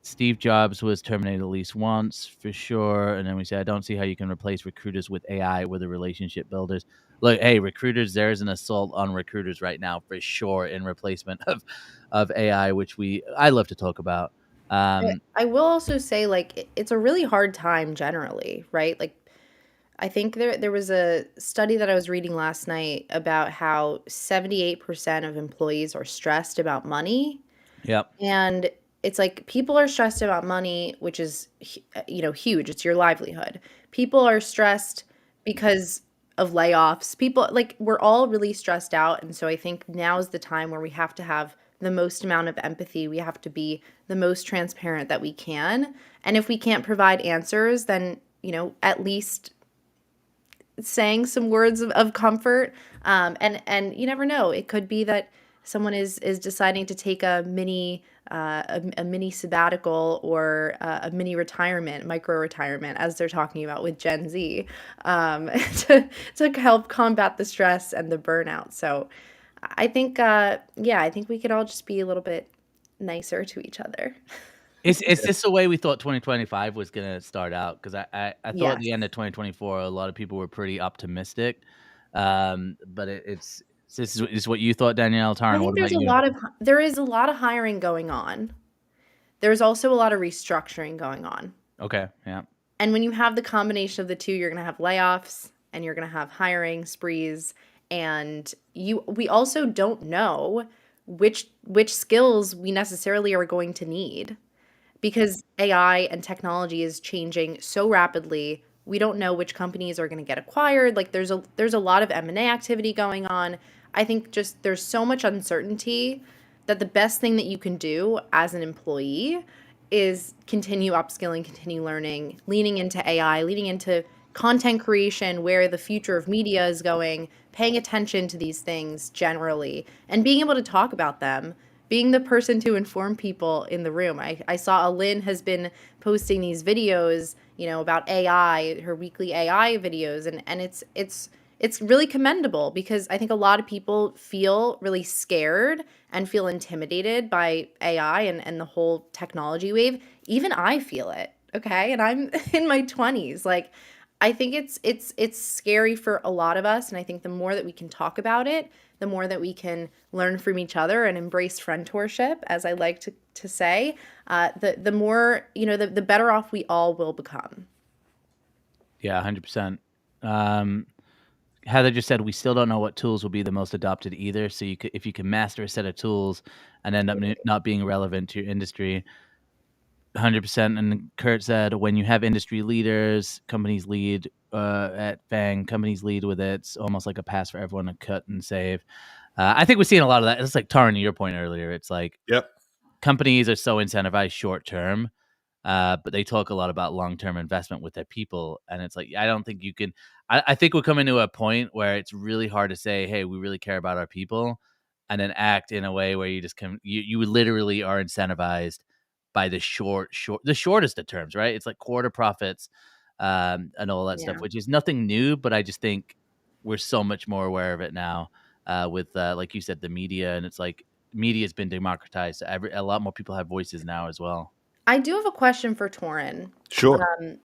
Steve Jobs was terminated at least once for sure. And then we said, I don't see how you can replace recruiters with AI with the relationship builders. Look, hey, recruiters, there's an assault on recruiters right now for sure in replacement of AI, which I love to talk about. I Um, I will also say, like, it's a really hard time generally, right? Like, I think there was a study that I was reading last night about how 78% of employees are stressed about money. yep. And it's like people are stressed about money, which is, huge. It's your livelihood. People are stressed because of layoffs. People, like, we're all really stressed out. And so I think now is the time where we have to have the most amount of empathy. We have to be the most transparent that we can. And if we can't provide answers, then, at least saying some words of comfort. And you never know. It could be that someone is deciding to take a mini sabbatical or a mini retirement, micro retirement, as they're talking about with Gen Z, to help combat the stress and the burnout. So I think, yeah, I think we could all just be a little bit nicer to each other. Is this the way we thought 2025 was gonna start out? 'Cause I thought at Yes. the end of 2024, a lot of people were pretty optimistic. But this is what you thought, Danielle? I Taryn, what think about you? there is a lot of hiring going on. There's also a lot of restructuring going on. Okay, yeah. And when you have the combination of the 2, you're gonna have layoffs and you're gonna have hiring sprees, and we also don't know which skills we necessarily are going to need because AI and technology is changing so rapidly. We don't know which companies are gonna get acquired. Like, there's a lot of M&A activity going on. I think just there's so much uncertainty that the best thing that you can do as an employee is continue upskilling, continue learning, leaning into AI, leaning into content creation, where the future of media is going, paying attention to these things generally, and being able to talk about them, being the person to inform people in the room. I saw Lynn has been posting these videos, about AI, her weekly AI videos, and it's really commendable because I think a lot of people feel really scared and feel intimidated by AI and the whole technology wave. Even I feel it, okay? And I'm in my 20s. Like, I think it's scary for a lot of us, and I think the more that we can talk about it, the more that we can learn from each other and embrace friendship, as I like to say, the more, the better off we all will become. Yeah, 100%. Um, Heather just said we still don't know what tools will be the most adopted either. So if you can master a set of tools and end up not being relevant to your industry, 100%. And Kurt said when you have industry leaders, companies lead at Fang, companies lead with it. It's almost like a pass for everyone to cut and save. I think we're seeing a lot of that. It's like Taran, to your point earlier. It's like Yep. companies are so incentivized short term, but they talk a lot about long term investment with their people. And it's like, I don't think you can. I think we're coming to a point where it's really hard to say, hey, we really care about our people, and then act in a way where you just you literally are incentivized by the the shortest of terms, right? It's like quarter profits, and all that stuff, Yeah. which is nothing new, but I just think we're so much more aware of it now, with like you said, the media, and it's like media has been democratized. So a lot more people have voices now as well. I do have a question for Torin. Sure.